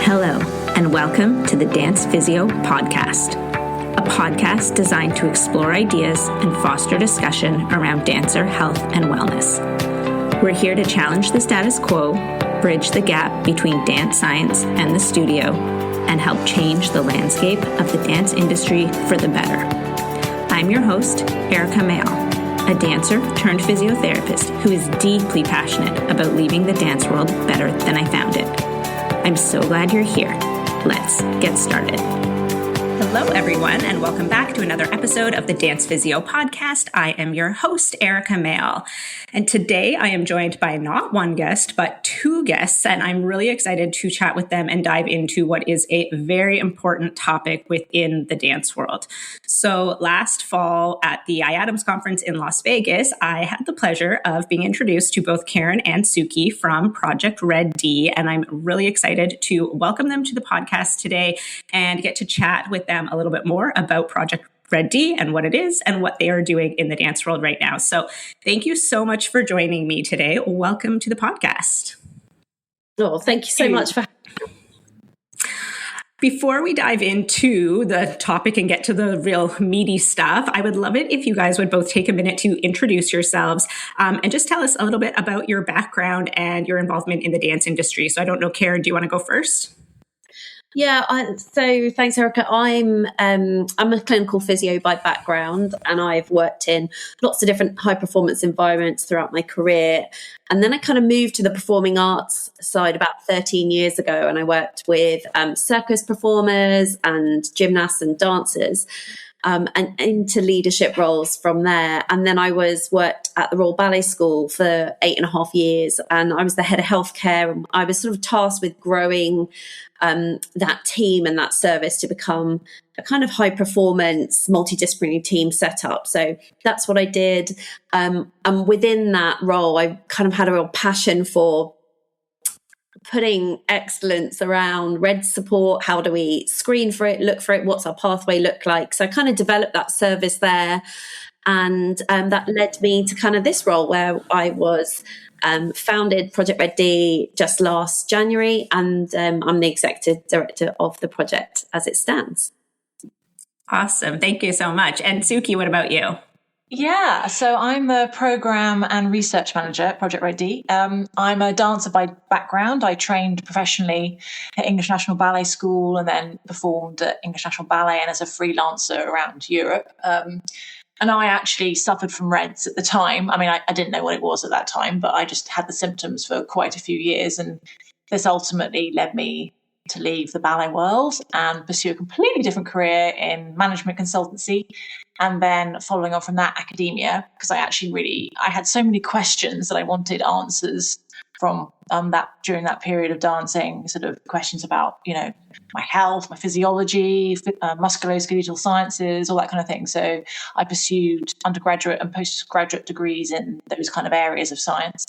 Hello, and welcome to the Dance Physio Podcast, a podcast designed to explore ideas and foster discussion around dancer health and wellness. We're here to challenge the status quo, bridge the gap between dance science and the studio, and help change the landscape of the dance industry for the better. I'm your host, Erika Mayall, a dancer turned physiotherapist who is deeply passionate about leaving the dance world better than I found it. I'm so glad you're here. Let's get started. Hello, everyone, and welcome back to another episode of the Dance Physio Podcast. I am your host, Erika Mayall, and today I am joined by not one guest, but two guests, and I'm really excited to chat with them and dive into what is a very important topic within the dance world. So last fall at the IADMS conference in Las Vegas, I had the pleasure of being introduced to both Karen and Suki from Project Red D, and I'm really excited to welcome them to the podcast today and get to chat with them a little bit more about Project Red D and what it is and what they are doing in the dance world right now. So thank you so much for joining me today. Welcome to the podcast. Oh, thank you so much for having me. Before we dive into the topic and get to the real meaty stuff, I would love it if you guys would both take a minute to introduce yourselves and just tell us a little bit about your background and your involvement in the dance industry. So I don't know, Karen, do you want to go first? Yeah, so thanks, Erika. I'm a clinical physio by background, and I've worked in lots of different high performance environments throughout my career. And then I kind of moved to the performing arts side about 13 years ago, and I worked with circus performers and gymnasts and dancers. And into leadership roles from there. And then I worked at the Royal Ballet School for 8.5 years, and I was the head of healthcare. And I was sort of tasked with growing that team and that service to become a kind of high performance multidisciplinary team setup. So that's what I did. And within that role, I kind of had a real passion for putting excellence around RED support. How do we screen for it, look for it? What's our pathway look like? So I kind of developed that service there. And that led me to kind of this role where I was founded Project Red D just last January. And I'm the executive director of the project as it stands. Awesome. Thank you so much. And Suki, what about you? Yeah, so I'm the program and research manager at Project Red D. I'm a dancer by background. I trained professionally at English National Ballet School and then performed at English National Ballet and as a freelancer around Europe. And I actually suffered from REDS at the time. I mean, I didn't know what it was at that time, but I just had the symptoms for quite a few years. And this ultimately led me to leave the ballet world and pursue a completely different career in management consultancy. And then following on from that, academia, because I had so many questions that I wanted answers from during that period of dancing, sort of questions about, my health, my physiology, musculoskeletal sciences, all that kind of thing. So I pursued undergraduate and postgraduate degrees in those kind of areas of science.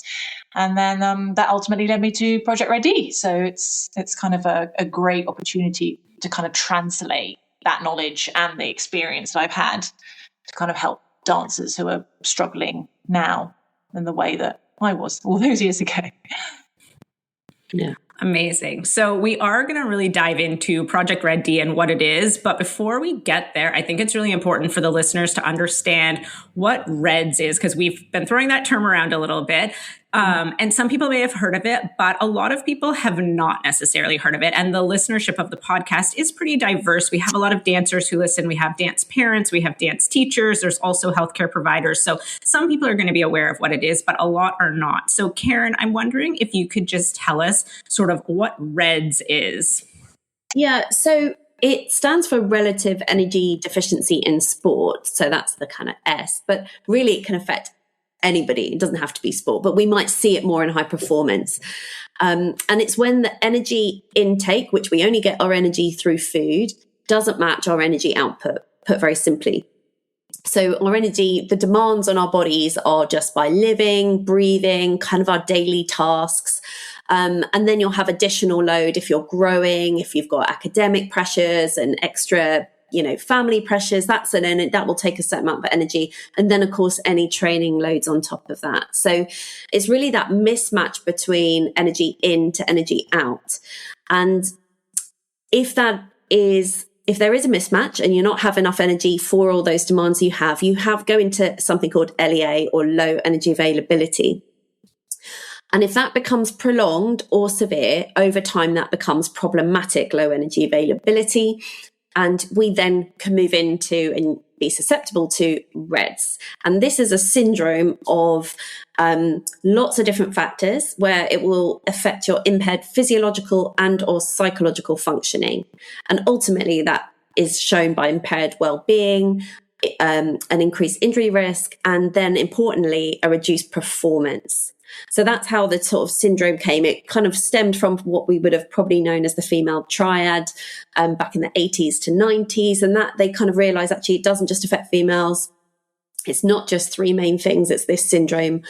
And then that ultimately led me to Project Red D. So it's kind of a great opportunity to kind of translate that knowledge and the experience that I've had to kind of help dancers who are struggling now in the way that I was all those years ago. Yeah. Amazing. So we are going to really dive into Project Red D and what it is. But before we get there, I think it's really important for the listeners to understand what REDS is, because we've been throwing that term around a little bit. And some people may have heard of it, but a lot of people have not necessarily heard of it. And the listenership of the podcast is pretty diverse. We have a lot of dancers who listen. We have dance parents. We have dance teachers. There's also healthcare providers. So some people are going to be aware of what it is, but a lot are not. So Karen, I'm wondering if you could just tell us sort of what REDS is. Yeah, so it stands for Relative Energy Deficiency in Sport. So that's the kind of S, but really it can affect anybody. It doesn't have to be sport, but we might see it more in high performance. And it's when the energy intake, which we only get our energy through food, doesn't match our energy output, put very simply. So our energy, the demands on our bodies are just by living, breathing, kind of our daily tasks. And then you'll have additional load if you're growing, if you've got academic pressures and extra family pressures, that will take a certain amount of energy. And then, of course, any training loads on top of that. So it's really that mismatch between energy in to energy out. And if there is a mismatch and you're not have enough energy for all those demands you have go into something called LEA, or low energy availability. And if that becomes prolonged or severe over time, that becomes problematic, low energy availability. And we then can move into and be susceptible to REDS. And this is a syndrome of lots of different factors where it will affect your impaired physiological and or psychological functioning. And ultimately that is shown by impaired well-being, an increased injury risk, and then importantly, a reduced performance. So that's how the sort of syndrome came. It kind of stemmed from what we would have probably known as the female triad back in the 80s to 90s. And that they kind of realized actually it doesn't just affect females. It's not just three main things. It's this syndrome,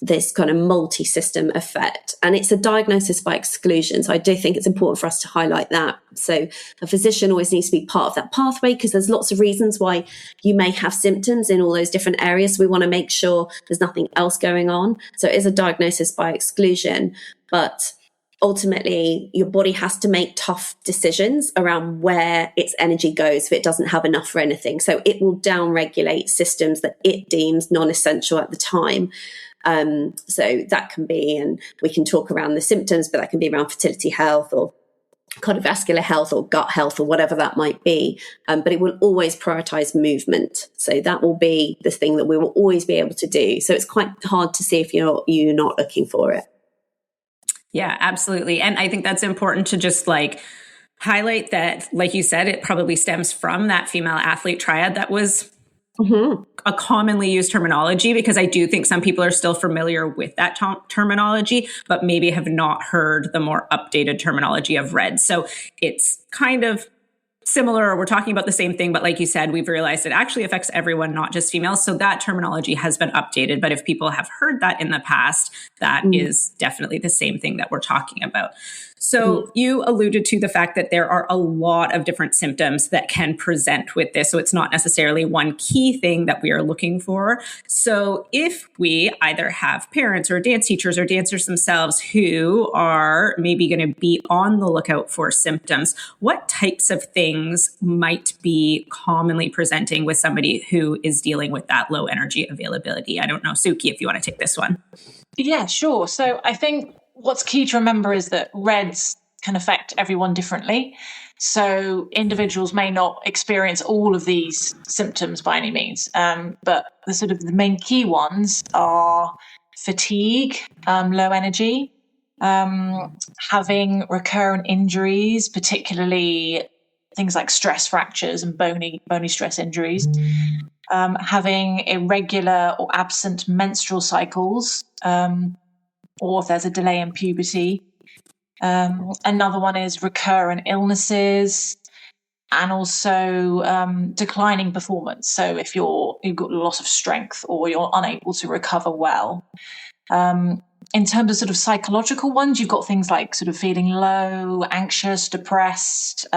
this kind of multi-system effect. And it's a diagnosis by exclusion. So I do think it's important for us to highlight that. So a physician always needs to be part of that pathway, because there's lots of reasons why you may have symptoms in all those different areas. So we want to make sure there's nothing else going on. So it is a diagnosis by exclusion, but ultimately your body has to make tough decisions around where its energy goes if it doesn't have enough for anything. So it will downregulate systems that it deems non-essential at the time. So that can be, and we can talk around the symptoms, but that can be around fertility health or cardiovascular health or gut health or whatever that might be. But it will always prioritize movement. So that will be the thing that we will always be able to do. So it's quite hard to see if you're not looking for it. Yeah, absolutely. And I think that's important to just highlight that, like you said, it probably stems from that female athlete triad that was a commonly used terminology, because I do think some people are still familiar with that terminology, but maybe have not heard the more updated terminology of RED. So it's kind of similar, or we're talking about the same thing, but like you said, we've realized it actually affects everyone, not just females. So that terminology has been updated. But if people have heard that in the past, that is definitely the same thing that we're talking about. So you alluded to the fact that there are a lot of different symptoms that can present with this. So it's not necessarily one key thing that we are looking for. So if we either have parents or dance teachers or dancers themselves who are maybe going to be on the lookout for symptoms, what types of things might be commonly presenting with somebody who is dealing with that low energy availability? I don't know, Suki, if you want to take this one. Yeah, sure. So I think what's key to remember is that REDS can affect everyone differently. So individuals may not experience all of these symptoms by any means, but the main key ones are fatigue, low energy, having recurrent injuries, particularly things like stress fractures and bony stress injuries, having irregular or absent menstrual cycles, or if there's a delay in puberty. Another one is recurrent illnesses, and also declining performance. So if you've got loss of strength or you're unable to recover well. In terms of psychological ones, you've got things like feeling low, anxious, depressed,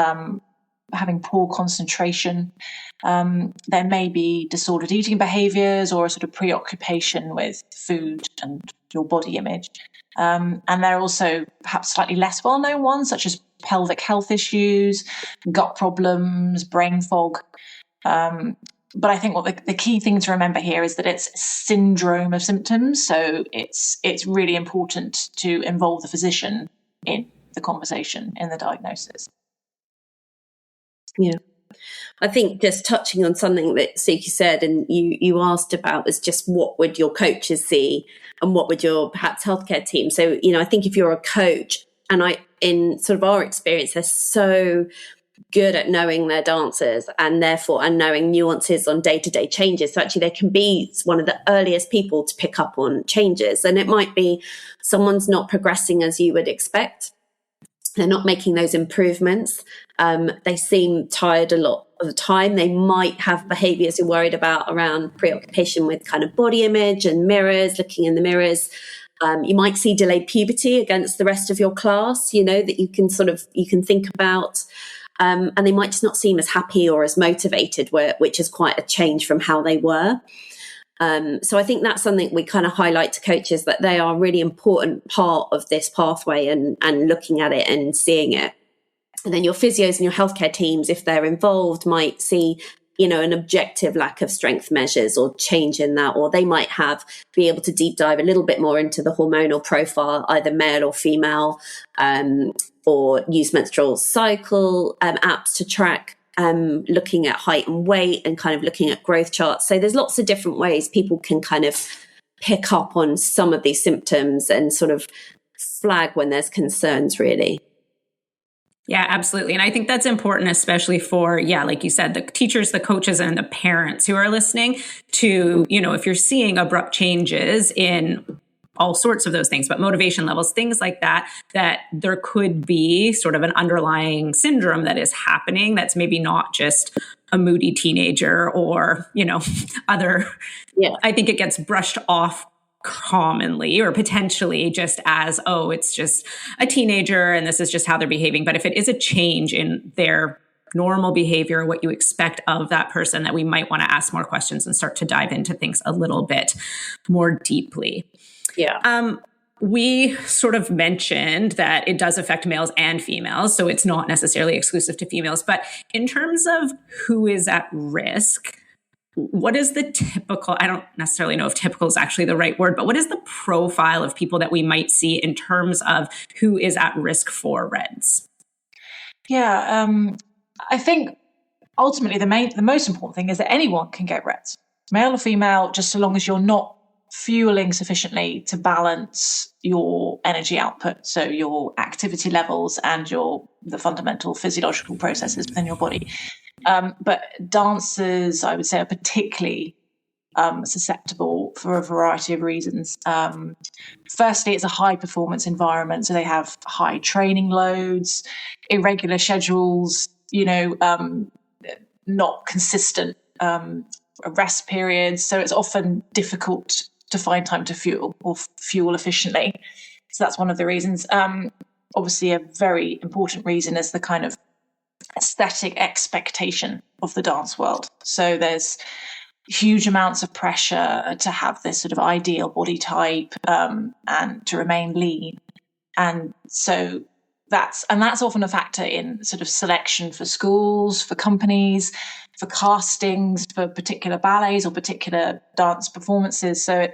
having poor concentration. There may be disordered eating behaviors or a preoccupation with food and your body image. And there are also perhaps slightly less well-known ones, such as pelvic health issues, gut problems, brain fog. But I think what the key thing to remember here is that it's a syndrome of symptoms. So it's really important to involve the physician in the conversation, in the diagnosis. Yeah. I think just touching on something that Suki said and you asked about was just what would your coaches see and what would your perhaps healthcare team. So, I think if you're a coach, and in our experience, they're so good at knowing their dancers and knowing nuances on day-to-day changes. So actually they can be one of the earliest people to pick up on changes. And it might be someone's not progressing as you would expect. They're not making those improvements. They seem tired a lot of the time. They might have behaviors you're worried about around preoccupation with kind of body image and mirrors, looking in the mirrors. You might see delayed puberty against the rest of your class, that you can think about. And they might just not seem as happy or as motivated, which is quite a change from how they were. So I think that's something we kind of highlight to coaches, that they are a really important part of this pathway and looking at it and seeing it. And then your physios and your healthcare teams, if they're involved, might see, an objective lack of strength measures or change in that, or they might be able to deep dive a little bit more into the hormonal profile, either male or female, or use menstrual cycle apps to track looking at height and weight and kind of looking at growth charts. So there's lots of different ways people can kind of pick up on some of these symptoms and sort of flag when there's concerns, really. Yeah, absolutely. And I think that's important, especially for, like you said, the teachers, the coaches, and the parents who are listening to, if you're seeing abrupt changes in all sorts of those things, but motivation levels, things like that there could be sort of an underlying syndrome that is happening that's maybe not just a moody teenager or, other. Yeah. I think it gets brushed off commonly or potentially just as, it's just a teenager and this is just how they're behaving. But if it is a change in their normal behavior, what you expect of that person, that we might want to ask more questions and start to dive into things a little bit more deeply. Yeah. We sort of mentioned that it does affect males and females, so it's not necessarily exclusive to females. But in terms of who is at risk, what is the typical, I don't necessarily know if typical is actually the right word, but what is the profile of people that we might see in terms of who is at risk for REDS? Yeah, I think ultimately the most important thing is that anyone can get REDS, male or female, just so long as you're not fueling sufficiently to balance your energy output, so your activity levels and the fundamental physiological processes within your body. But dancers, I would say, are particularly susceptible for a variety of reasons. Firstly, it's a high performance environment, so they have high training loads, irregular schedules, not consistent rest periods. So it's often difficult to find time to fuel efficiently. So that's one of the reasons. Obviously, a very important reason is the kind of aesthetic expectation of the dance world. So there's huge amounts of pressure to have this sort of ideal body type and to remain lean. And so that's often a factor in sort of selection for schools, for companies, for castings, for particular ballets or particular dance performances. So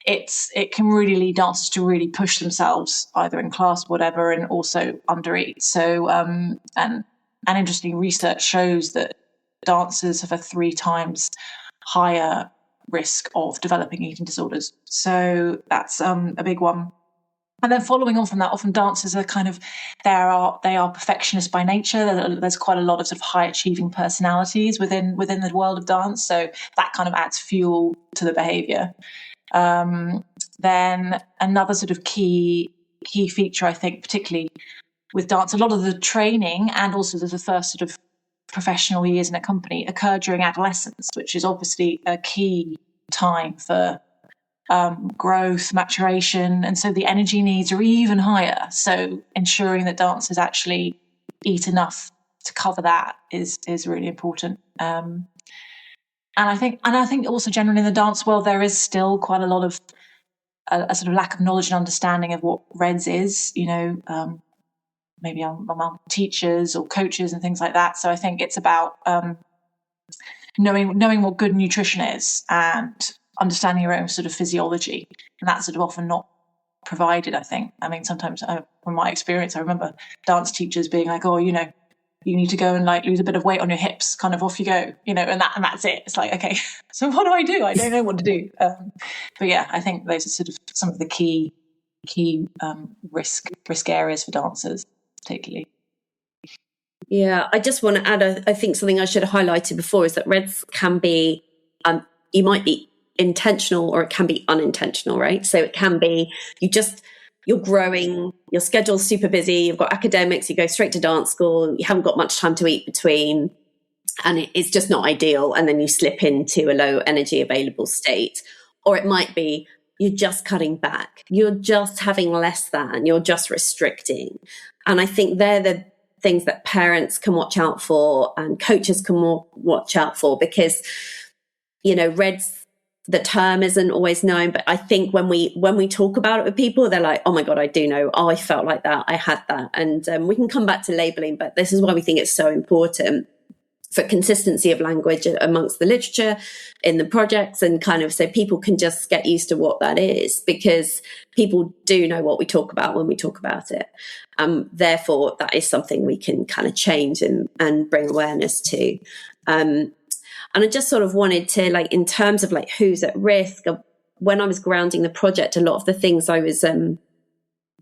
it can really lead dancers to really push themselves either in class, whatever, and also undereat. So, and interesting research shows that dancers have a 3 times higher risk of developing eating disorders. So that's a big one. And then following on from that, often dancers are they are perfectionists by nature. There's quite a lot of sort of high achieving personalities within the world of dance. So that kind of adds fuel to the behavior. Then another sort of key feature, I think, particularly with dance, a lot of the training and also the first sort of professional years in a company occur during adolescence, which is obviously a key time for growth, maturation, and so the energy needs are even higher. So ensuring that dancers actually eat enough to cover that is really important. And I think also generally in the dance world there is still quite a lot of a sort of lack of knowledge and understanding of what REDS is. Maybe among teachers or coaches and things like that. So I think it's about knowing what good nutrition is and understanding your own sort of physiology, and that's sort of often not provided, I think. I mean, sometimes from my experience, I remember dance teachers being like, you need to go and lose a bit of weight on your hips, kind of off you go, and that's it. It's like, okay, so what do? I don't know what to do. But yeah, I think those are sort of some of the key risk areas for dancers, particularly. Yeah, I just want to add, I think something I should have highlighted before is that REDS can be, you might be intentional or it can be unintentional, right? So it can be you're growing, your schedule's super busy, you've got academics, you go straight to dance school, you haven't got much time to eat between, and it's just not ideal, and then you slip into a low energy available state. Or it might be you're just cutting back, you're just having less than, you're just restricting. And I think they're the things that parents can watch out for and coaches can watch out for, because REDS the term isn't always known, but I think when we talk about it with people, they're like, oh my God, I do know. Oh, I felt like that. I had that. And we can come back to labeling, but this is why we think it's so important for consistency of language amongst the literature in the projects, and kind of so people can just get used to what that is, because people do know what we talk about when we talk about it. Therefore, that is something we can kind of change and bring awareness to. And I just sort of wanted to, like, in terms of like who's at risk, when I was grounding the project, a lot of the things I was, the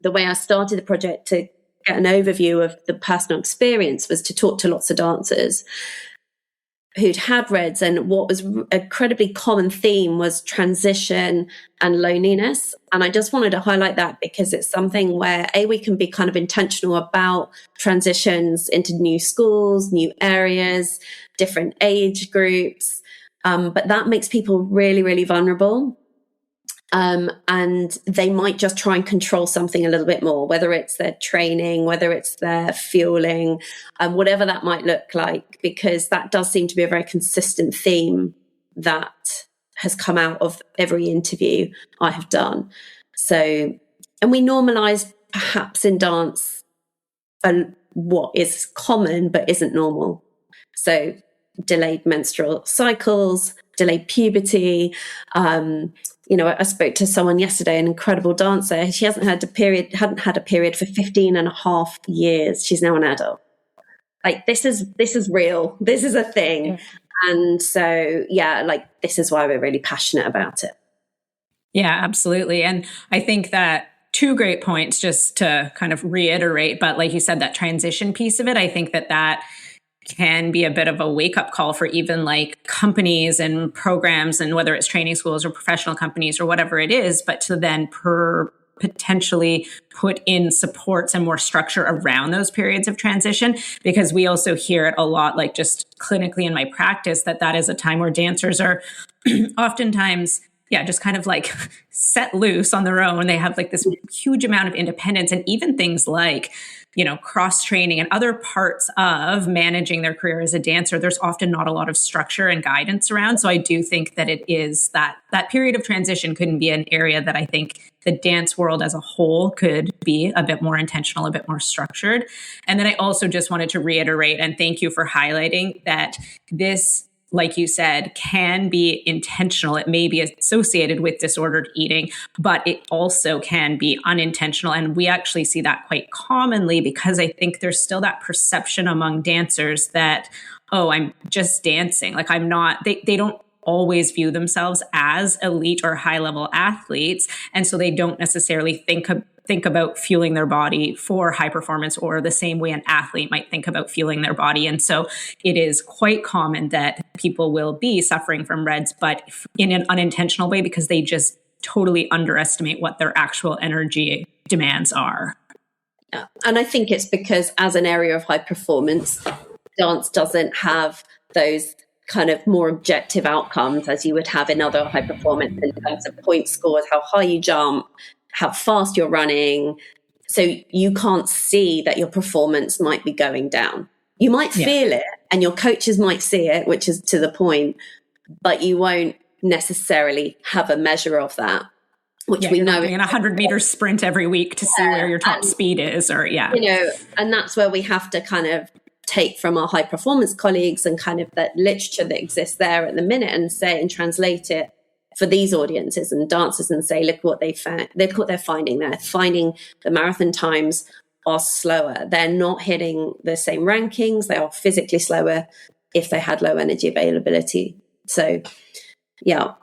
way I started the project to get an overview of the personal experience was to talk to lots of dancers who'd had REDs, and what was an incredibly common theme was transition and loneliness. And I just wanted to highlight that because it's something where we can be kind of intentional about transitions into new schools, new areas, different age groups, but that makes people really, really vulnerable. And they might just try and control something a little bit more, whether it's their training, whether it's their fueling, whatever that might look like, because that does seem to be a very consistent theme that has come out of every interview I have done. So, and we normalize perhaps in dance what is common but isn't normal. So delayed menstrual cycles, delayed puberty, I spoke to someone yesterday, an incredible dancer. She hadn't had a period for 15 and a half years. She's now an adult. Like, this is real. This is a thing. Yeah. And so, this is why we're really passionate about it. Yeah, absolutely. And I think that 2 great points just to kind of reiterate, but like you said, that transition piece of it, I think that can be a bit of a wake-up call for even like companies and programs, and whether it's training schools or professional companies or whatever it is, but to then potentially put in supports and more structure around those periods of transition, because we also hear it a lot, like just clinically in my practice, that is a time where dancers are oftentimes just kind of like set loose on their own. They have like this huge amount of independence, and even things like, cross training and other parts of managing their career as a dancer, there's often not a lot of structure and guidance around. So I do think that it is that period of transition couldn't be an area that I think the dance world as a whole could be a bit more intentional, a bit more structured. And then I also just wanted to reiterate and thank you for highlighting that this, like you said, can be intentional. It may be associated with disordered eating, but it also can be unintentional. And we actually see that quite commonly, because I think there's still that perception among dancers that, oh, I'm just dancing. Like, I'm not, they don't always view themselves as elite or high level athletes. And so they don't necessarily think about fueling their body for high performance, or the same way an athlete might think about fueling their body. And so it is quite common that people will be suffering from REDs, but in an unintentional way, because they just totally underestimate what their actual energy demands are. Yeah. And I think it's because as an area of high performance, dance doesn't have those kind of more objective outcomes as you would have in other high performance, in terms of point scores, how high you jump, how fast you're running. So you can't see that your performance might be going down. You might feel it, and your coaches might see it, which is to the point, but you won't necessarily have a measure of that, which we know. In a 100-meter sprint every week to see where your top speed is, and that's where we have to kind of take from our high performance colleagues and kind of that literature that exists there at the minute, and say and translate it for these audiences and dancers, and say, look what look what they're finding. They're finding the marathon times are slower. They're not hitting the same rankings. They are physically slower if they had low energy availability. So, yeah.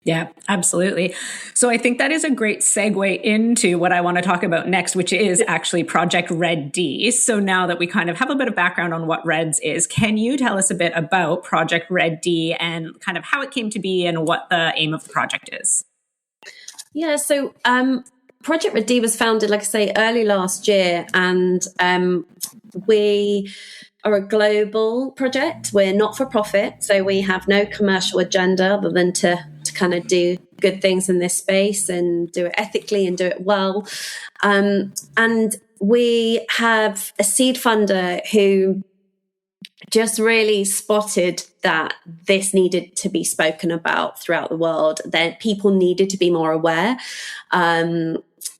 Yeah, absolutely. So I think that is a great segue into what I want to talk about next, which is actually Project Red D. So now that we kind of have a bit of background on what REDS is, can you tell us a bit about Project Red D and kind of how it came to be and what the aim of the project is? Yeah, so Project Red D was founded, like I say, early last year, and we are a global project. We're not for profit, so we have no commercial agenda other than to kind of do good things in this space and do it ethically and do it well. And we have a seed funder who just really spotted that this needed to be spoken about throughout the world, that people needed to be more aware.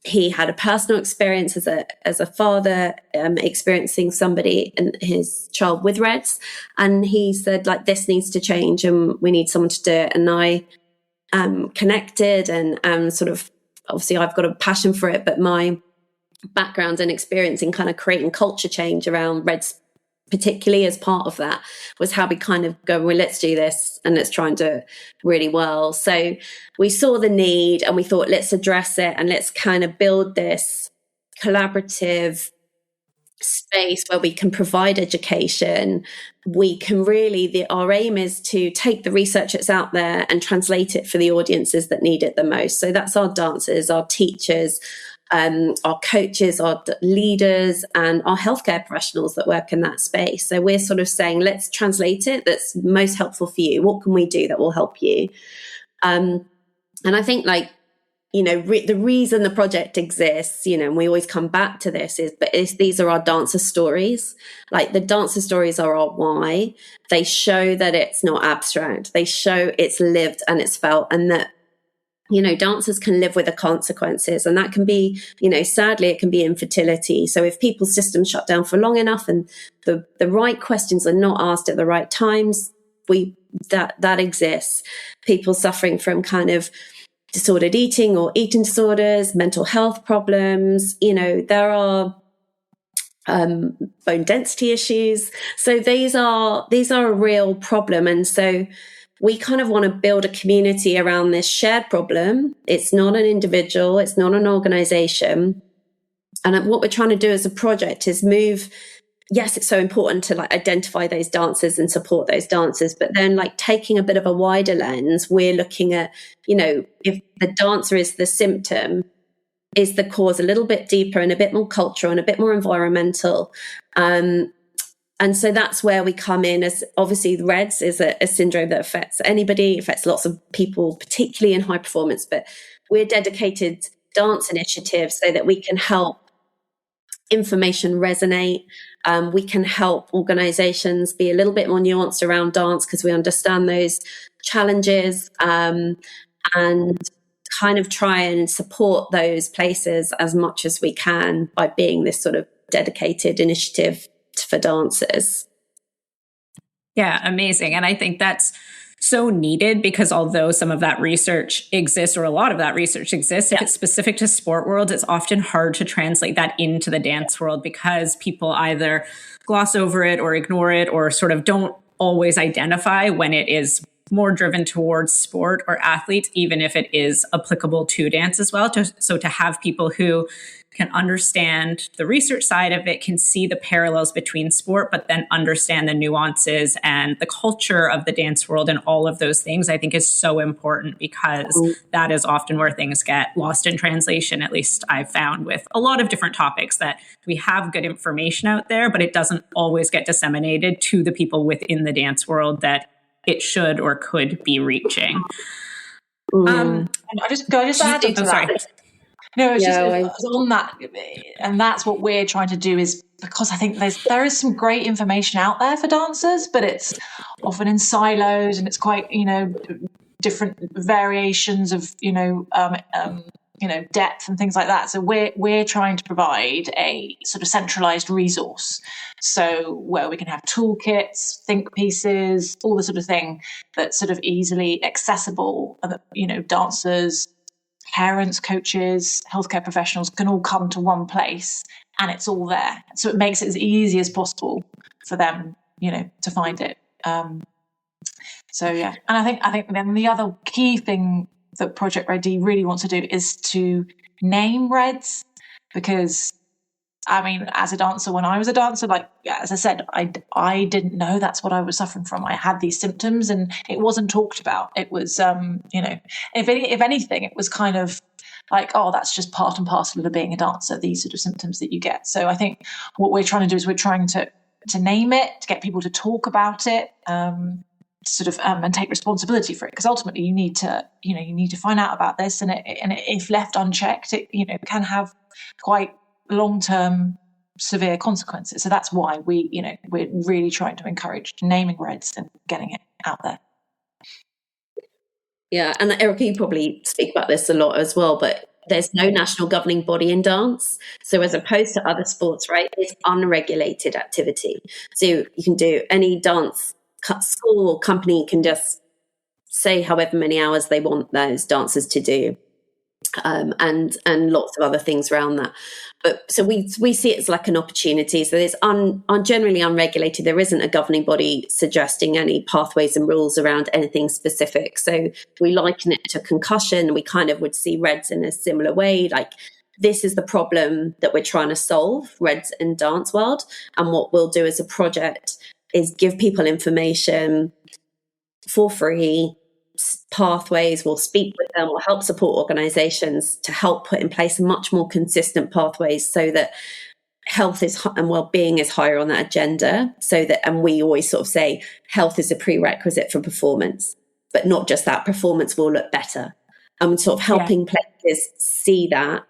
He had a personal experience as a father, experiencing somebody and his child with Reds, and he said, like, this needs to change and we need someone to do it. And I connected and sort of, obviously I've got a passion for it, but my background and experience in kind of creating culture change around Reds, particularly as part of that, was how we kind of go, well, let's do this and let's try and do it really well. So we saw the need and we thought, let's address it and let's kind of build this collaborative space where we can provide education. We can really, our aim is to take the research that's out there and translate it for the audiences that need it the most. So that's our dancers, our teachers, our coaches, our leaders, and our healthcare professionals that work in that space. So we're sort of saying, let's translate it that's most helpful for you. What can we do that will help you? And I think, like, you know, the reason the project exists, you know, and we always come back to this, these are our dancer stories. Like, the dancer stories are our why. They show that it's not abstract. They show it's lived and it's felt, and that, you know, dancers can live with the consequences. And that can be, you know, sadly, it can be infertility. So if people's systems shut down for long enough and the right questions are not asked at the right times, that exists. People suffering from kind of disordered eating or eating disorders, mental health problems, you know, there are bone density issues. So these are a real problem. And so we kind of want to build a community around this shared problem. It's not an individual, it's not an organization. And what we're trying to do as a project is move, yes, it's so important to, like, identify those dancers and support those dancers, but then, like, taking a bit of a wider lens, we're looking at, you know, if the dancer is the symptom, is the cause a little bit deeper and a bit more cultural and a bit more environmental. And so that's where we come in, as obviously Reds is a syndrome that affects anybody, affects lots of people, particularly in high performance, but we're dedicated dance initiatives so that we can help information resonate. We can help organizations be a little bit more nuanced around dance because we understand those challenges, and kind of try and support those places as much as we can by being this sort of dedicated initiative for dancers. Yeah, amazing. And I think that's so needed because although some of that research exists, or a lot of that research exists, if it's specific to sport world, it's often hard to translate that into the dance world because people either gloss over it or ignore it or sort of don't always identify when it is more driven towards sport or athletes, even if it is applicable to dance as well. So to have people who can understand the research side of it, can see the parallels between sport, but then understand the nuances and the culture of the dance world and all of those things, I think is so important because that is often where things get lost in translation. At least I've found with a lot of different topics that we have good information out there, but it doesn't always get disseminated to the people within the dance world that it should or could be reaching. I just add to that. Sorry. No, it's just on that, and that's what we're trying to do. Is because I think there is some great information out there for dancers, but it's often in silos, and it's quite, you know, different variations of, you know, depth and things like that. So we're trying to provide a sort of centralized resource, so where we can have toolkits, think pieces, all the sort of thing that's sort of easily accessible, and that, you know, dancers, parents, coaches, healthcare professionals can all come to one place and it's all there. So it makes it as easy as possible for them, you know, to find it. So yeah, and I think then the other key thing that Project Red D really wants to do is to name Reds, because I mean, as a dancer, when I was a dancer, like, as I said, I didn't know that's what I was suffering from. I had these symptoms and it wasn't talked about. It was, you know, if anything, it was kind of like, oh, that's just part and parcel of being a dancer, these sort of symptoms that you get. So I think what we're trying to do is we're trying to name it, to get people to talk about it, sort of, and take responsibility for it. Because ultimately you need to find out about this, and if left unchecked, it, you know, can have quite long-term severe consequences. So that's why we're really trying to encourage naming reds and getting it out there. Yeah, and Erika, you probably speak about this a lot as well, but there's no national governing body in dance. So as opposed to other sports, right, it's unregulated activity. So you can do any dance school or company can just say however many hours they want those dancers to do. And lots of other things around that. But so we see it as like an opportunity. So there's generally unregulated. There isn't a governing body suggesting any pathways and rules around anything specific. So we liken it to concussion. We kind of would see REDS in a similar way. Like, this is the problem that we're trying to solve, REDS in dance world. And what we'll do as a project is give people information for free, pathways, we'll speak with them, we'll help support organisations to help put in place much more consistent pathways so that health and well-being is higher on that agenda. And we always sort of say health is a prerequisite for performance, but not just that, performance will look better. And sort of helping places see that,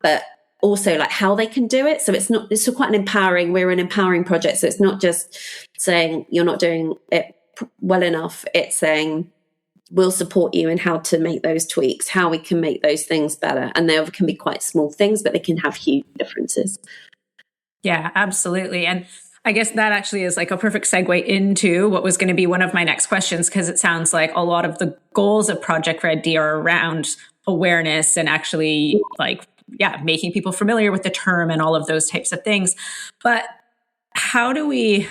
but also like how they can do it. So it's quite we're an empowering project. So it's not just saying you're not doing it well enough. It's saying, we'll support you in how to make those tweaks, how we can make those things better. And they can be quite small things, but they can have huge differences. Yeah, absolutely. And I guess that actually is like a perfect segue into what was going to be one of my next questions, because it sounds like a lot of the goals of Project Red D are around awareness and actually making people familiar with the term and all of those types of things. But how do we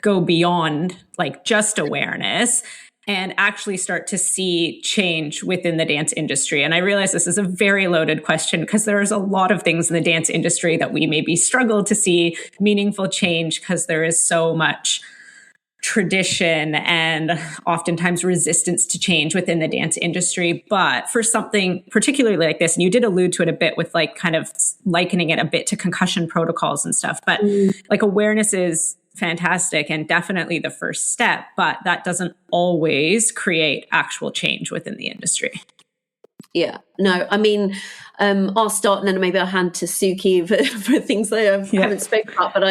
go beyond like just awareness and actually start to see change within the dance industry? And I realize this is a very loaded question because there's a lot of things in the dance industry that we maybe struggle to see meaningful change because there is so much tradition and oftentimes resistance to change within the dance industry. But for something particularly like this, and you did allude to it a bit with like kind of likening it a bit to concussion protocols and stuff, but like awareness is fantastic and definitely the first step, but that doesn't always create actual change within the industry. Yeah, no, I mean, I'll start and then maybe I'll hand to Suki for things I haven't spoken about. But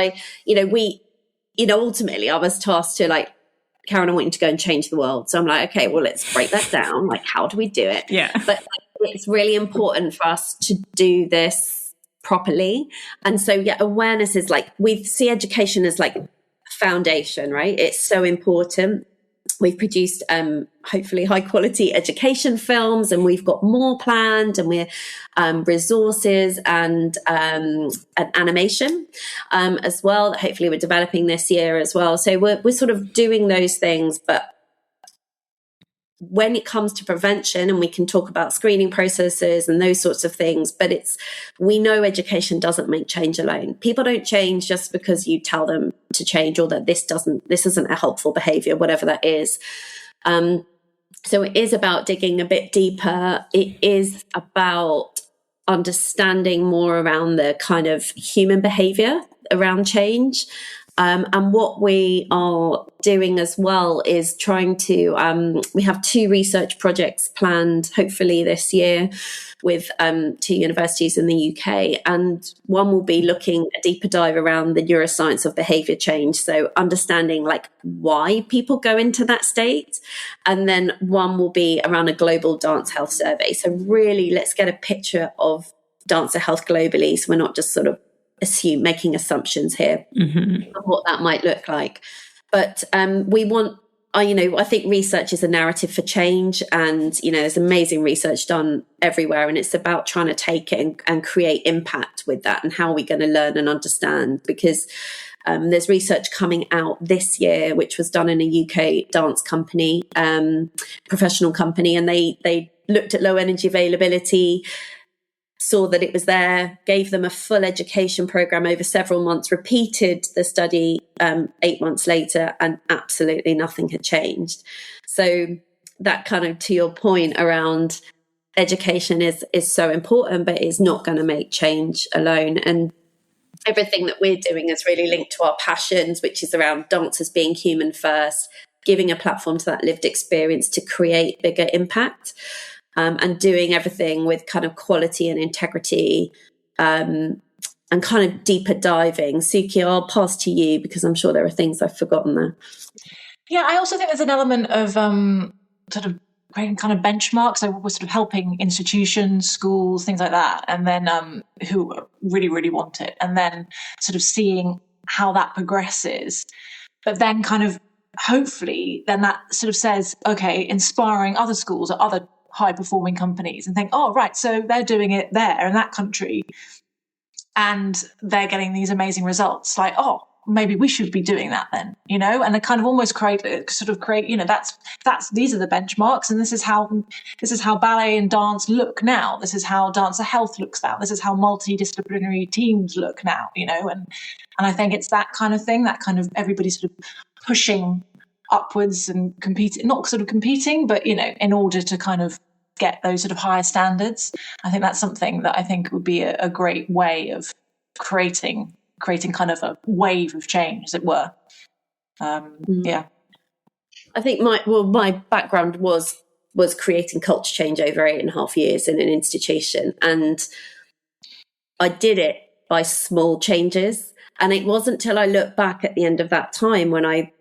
ultimately I was tasked to like, Karen, I want you to go and change the world. So I'm like, okay, well, let's break that down. Like, how do we do it? Yeah. But it's really important for us to do this properly. And so, awareness is like, we see education as like foundation, right? It's so important. We've produced hopefully high quality education films, and we've got more planned, and we're resources and animation as well that hopefully we're developing this year as well. So we're sort of doing those things, but when it comes to prevention, and we can talk about screening processes and those sorts of things, but we know education doesn't make change alone. People don't change just because you tell them to change, or that this isn't a helpful behavior, whatever that is. So it is about digging a bit deeper. It is about understanding more around the kind of human behavior around change. And what we are doing as well is trying to, we have 2 research projects planned, hopefully this year, with 2 universities in the UK. And one will be looking a deeper dive around the neuroscience of behavior change. So understanding like why people go into that state. And then one will be around a global dance health survey. So really, let's get a picture of dancer health globally. So we're not just sort of making assumptions here of what that might look like. But we want, I think research is a narrative for change, and, there's amazing research done everywhere, and it's about trying to take it and create impact with that, and how are we going to learn and understand, because there's research coming out this year, which was done in a UK dance company, professional company, and they looked at low energy availability, saw that it was there, gave them a full education program over several months, repeated the study 8 months later, and absolutely nothing had changed. So that kind of, to your point around education is so important, but it's not going to make change alone. And everything that we're doing is really linked to our passions, which is around dancers being human first, giving a platform to that lived experience to create bigger impact. And doing everything with kind of quality and integrity, and kind of deeper diving. Suki, I'll pass to you because I'm sure there are things I've forgotten there. Yeah, I also think there's an element of sort of creating kind of benchmarks. So we're sort of helping institutions, schools, things like that, and then who really, really want it, and then sort of seeing how that progresses. But then kind of hopefully then that sort of says, okay, inspiring other schools or other high performing companies and think, oh, right, so they're doing it there in that country and they're getting these amazing results. Like, oh, maybe we should be doing that then, you know, and they kind of almost create, you know, that's these are the benchmarks, and this is how ballet and dance look now. This is how dancer health looks now. This is how multidisciplinary teams look now, you know, and I think it's that kind of thing, that kind of everybody sort of pushing upwards and competing, not sort of competing, but, you know, in order to kind of get those sort of higher standards. I think that's something that I think would be a great way of creating kind of a wave of change, as it were. Yeah. I think my background was creating culture change over 8.5 years in an institution. And I did it by small changes. And it wasn't till I looked back at the end of that time when I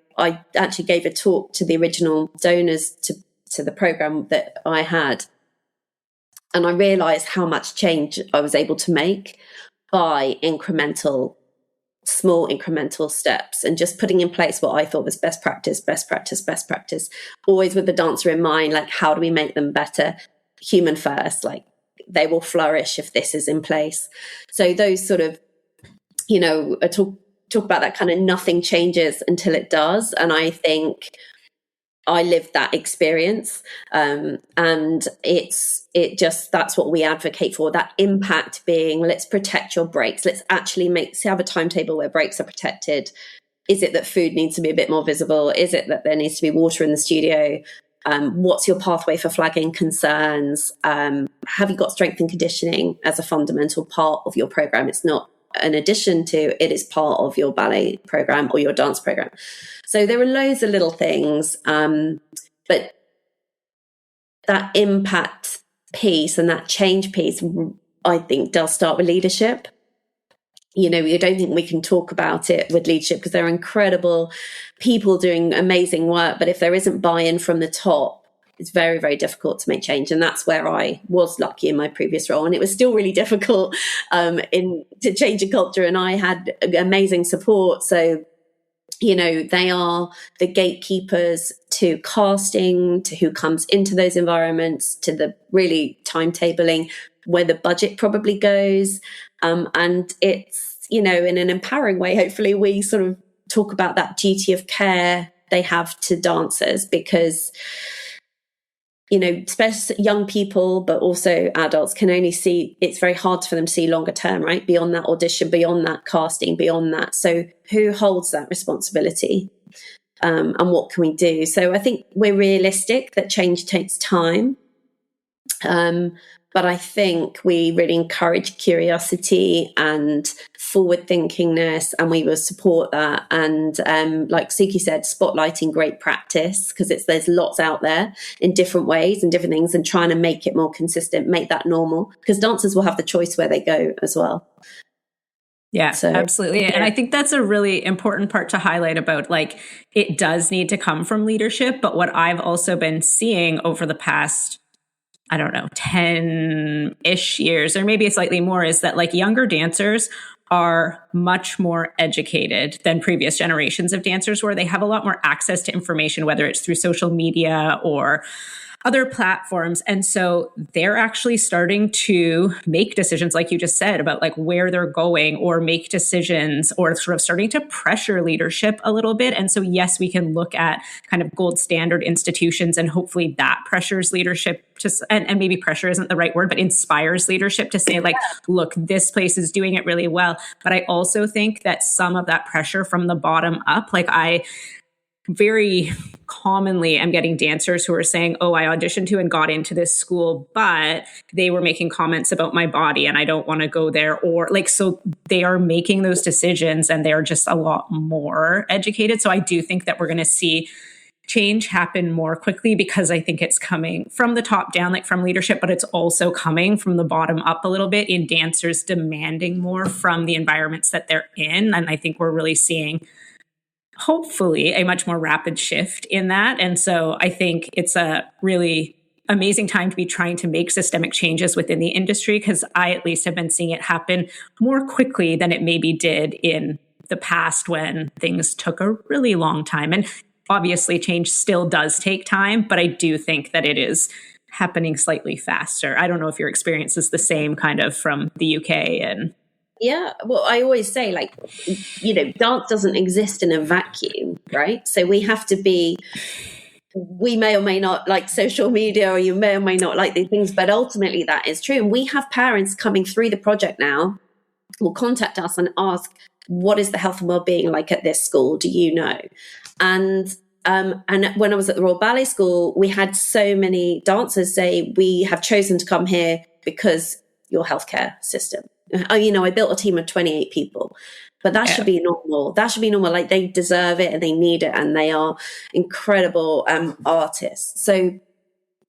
actually gave a talk to the original donors to the program that I had. And I realized how much change I was able to make by small incremental steps, and just putting in place what I thought was best practice, always with the dancer in mind. Like, how do we make them better? Human first, like they will flourish if this is in place. So those sort of, you know, I talk about that kind of nothing changes until it does. And I think I lived that experience. And that's what we advocate for, that impact being, let's protect your breaks. Let's actually have a timetable where breaks are protected. Is it that food needs to be a bit more visible? Is it that there needs to be water in the studio? What's your pathway for flagging concerns? Have you got strength and conditioning as a fundamental part of your program? It's not an addition to, it is part of your ballet program or your dance program. So there are loads of little things, but that impact piece and that change piece, I think, does start with leadership. You know, I don't think we can talk about it with leadership because there are incredible people doing amazing work, but if there isn't buy-in from the top, it's very, very difficult to make change. And that's where I was lucky in my previous role. And it was still really difficult to change a culture. And I had amazing support. So, you know, they are the gatekeepers to casting, to who comes into those environments, to the really timetabling, where the budget probably goes. And it's, you know, in an empowering way, hopefully we sort of talk about that duty of care they have to dancers, because, you know, especially young people, but also adults can only see, it's very hard for them to see longer term, right? Beyond that audition, beyond that casting, beyond that. So who holds that responsibility? And what can we do? So I think we're realistic that change takes time. But I think we really encourage curiosity and forward thinkingness, and we will support that. And like Suki said, spotlighting great practice, because there's lots out there in different ways and different things, and trying to make it more consistent, make that normal, because dancers will have the choice where they go as well. Yeah, so, absolutely. Yeah. And I think that's a really important part to highlight about, like, it does need to come from leadership. But what I've also been seeing over the past, 10-ish years, or maybe slightly more, is that, like, younger dancers are much more educated than previous generations of dancers, where they have a lot more access to information, whether it's through social media or other platforms. And so they're actually starting to make decisions, like you just said, about like where they're going, or make decisions, or sort of starting to pressure leadership a little bit. And so, yes, we can look at kind of gold standard institutions, and hopefully that pressures leadership to, and maybe pressure isn't the right word, but inspires leadership to say, like, look, this place is doing it really well. But I also think that some of that pressure from the bottom up, like, I very commonly I'm getting dancers who are saying, oh, I auditioned to and got into this school, but they were making comments about my body and I don't want to go there. Or like, so they are making those decisions, and they're just a lot more educated. So I do think that we're going to see change happen more quickly because I think it's coming from the top down, like from leadership, but it's also coming from the bottom up a little bit in dancers demanding more from the environments that they're in. And I think we're really seeing, hopefully, a much more rapid shift in that. And so I think it's a really amazing time to be trying to make systemic changes within the industry, because I at least have been seeing it happen more quickly than it maybe did in the past when things took a really long time. And obviously change still does take time, but I do think that it is happening slightly faster. I don't know if your experience is the same kind of from the UK. And yeah, well, I always say, like, dance doesn't exist in a vacuum, right? So we have to be, we may or may not like social media, or you may or may not like these things, but ultimately that is true. And we have parents coming through the project now will contact us and ask, what is the health and well-being like at this school? Do you know? And when I was at the Royal Ballet School, we had so many dancers say, we have chosen to come here because your healthcare system. I built a team of 28 people, but that should be normal. That should be normal. Like, they deserve it and they need it, and they are incredible artists. So,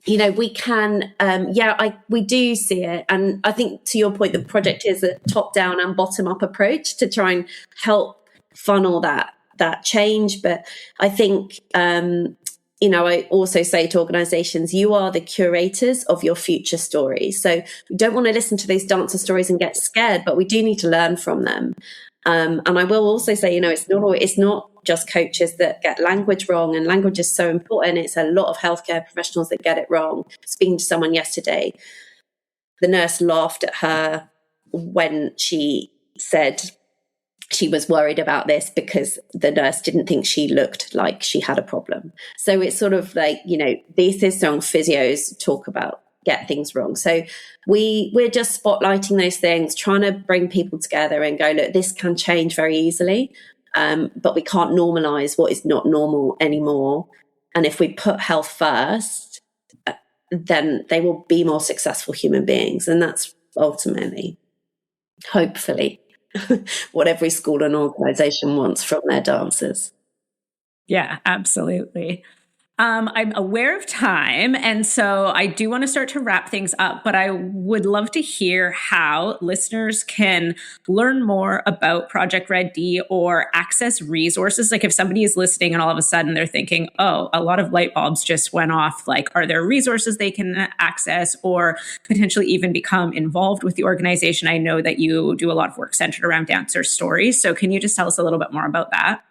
we can, we do see it. And I think, to your point, the project is a top down and bottom up approach to try and help funnel that change. But I think, I also say to organizations, you are the curators of your future stories. So we don't want to listen to these dancer stories and get scared, but we do need to learn from them. And I will also say, it's not just coaches that get language wrong, and language is so important. It's a lot of healthcare professionals that get it wrong. Speaking to someone yesterday, the nurse laughed at her when she said she was worried about this because the nurse didn't think she looked like she had a problem. So it's sort of like, these strong physios talk about get things wrong. So we're just spotlighting those things, trying to bring people together and go, look, this can change very easily, but we can't normalize what is not normal anymore. And if we put health first, then they will be more successful human beings. And that's ultimately, hopefully, what every school and organisation wants from their dancers. Yeah, absolutely. I'm aware of time, and so I do want to start to wrap things up, but I would love to hear how listeners can learn more about Project Red D or access resources. Like, if somebody is listening and all of a sudden they're thinking, oh, a lot of light bulbs just went off, like, are there resources they can access or potentially even become involved with the organization? I know that you do a lot of work centered around dancer stories. So can you just tell us a little bit more about that?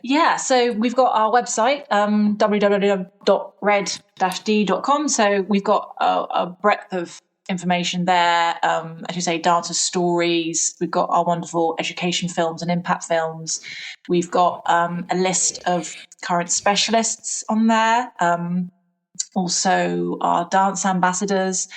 Yeah, so we've got our website, www.red-d.com. So we've got a breadth of information there. As you say, dancer stories. We've got our wonderful education films and impact films. We've got a list of current specialists on there. Also our dance ambassadors.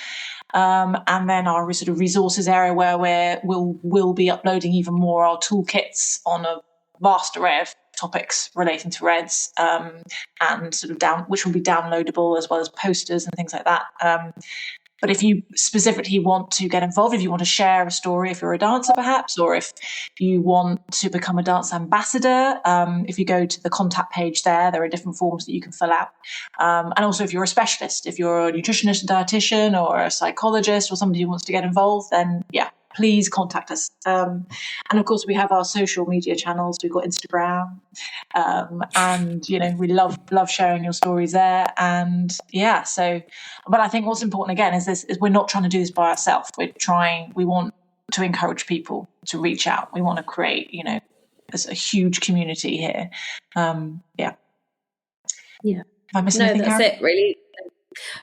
And then our sort of resources area where we'll be uploading even more our toolkits on a vast array of topics relating to Reds, and sort of which will be downloadable, as well as posters and things like that. But if you specifically want to get involved, if you want to share a story, if you're a dancer perhaps, or if you want to become a dance ambassador, if you go to the contact page there are different forms that you can fill out. And also if you're a specialist, if you're a nutritionist, a dietitian, or a psychologist, or somebody who wants to get involved, then please contact us. And of course, we have our social media channels. We've got Instagram, and we love sharing your stories there. And but I think what's important again is we're not trying to do this by ourselves. We want to encourage people to reach out. We want to create, there's a huge community here. Am I missing anything? No, that's it, really.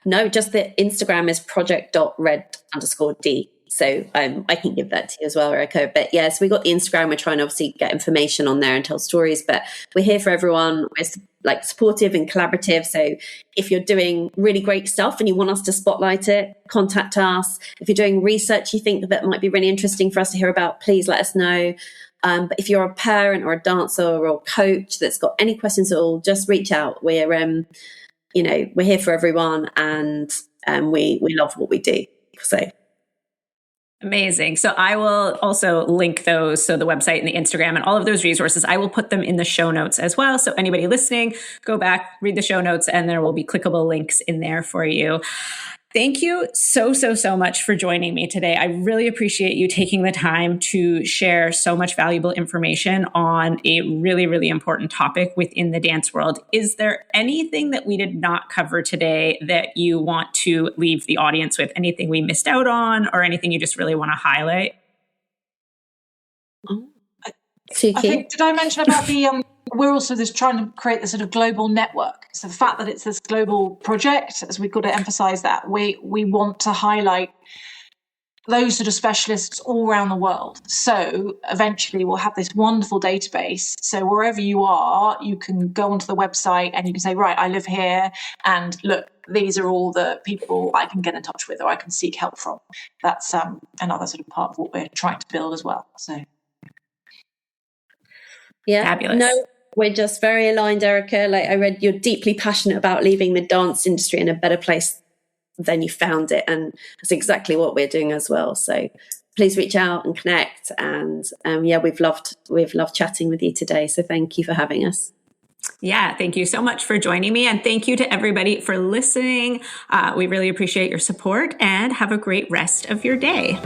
No, just the Instagram is project.red_D. So I can give that to you as well, Erika. But so we got the Instagram. We're trying to obviously get information on there and tell stories, but we're here for everyone. We're supportive and collaborative. So if you're doing really great stuff and you want us to spotlight it, contact us. If you're doing research you think that might be really interesting for us to hear about, please let us know. But if you're a parent or a dancer or a coach that's got any questions at all, just reach out. We're here for everyone, and we love what we do. So. Amazing. So I will also link those. So the website and the Instagram and all of those resources, I will put them in the show notes as well. So anybody listening, go back, read the show notes, and there will be clickable links in there for you. Thank you so much for joining me today. I really appreciate you taking the time to share so much valuable information on a really, really important topic within the dance world. Is there anything that we did not cover today that you want to leave the audience with? Anything we missed out on or anything you just really want to highlight? I think, did I mention about the we're also trying to create this sort of global network. So the fact that it's this global project, as we've got to emphasize that, we want to highlight those sort of specialists all around the world. So eventually we'll have this wonderful database. So wherever you are, you can go onto the website and you can say, right, I live here, and look, these are all the people I can get in touch with or I can seek help from. That's another sort of part of what we're trying to build as well. So yeah, fabulous. No, we're just very aligned, Erika. Like I read, you're deeply passionate about leaving the dance industry in a better place than you found it, and that's exactly what we're doing as well. So please reach out and connect. And we've loved chatting with you today. So thank you for having us. Yeah, thank you so much for joining me, and thank you to everybody for listening. We really appreciate your support, and have a great rest of your day.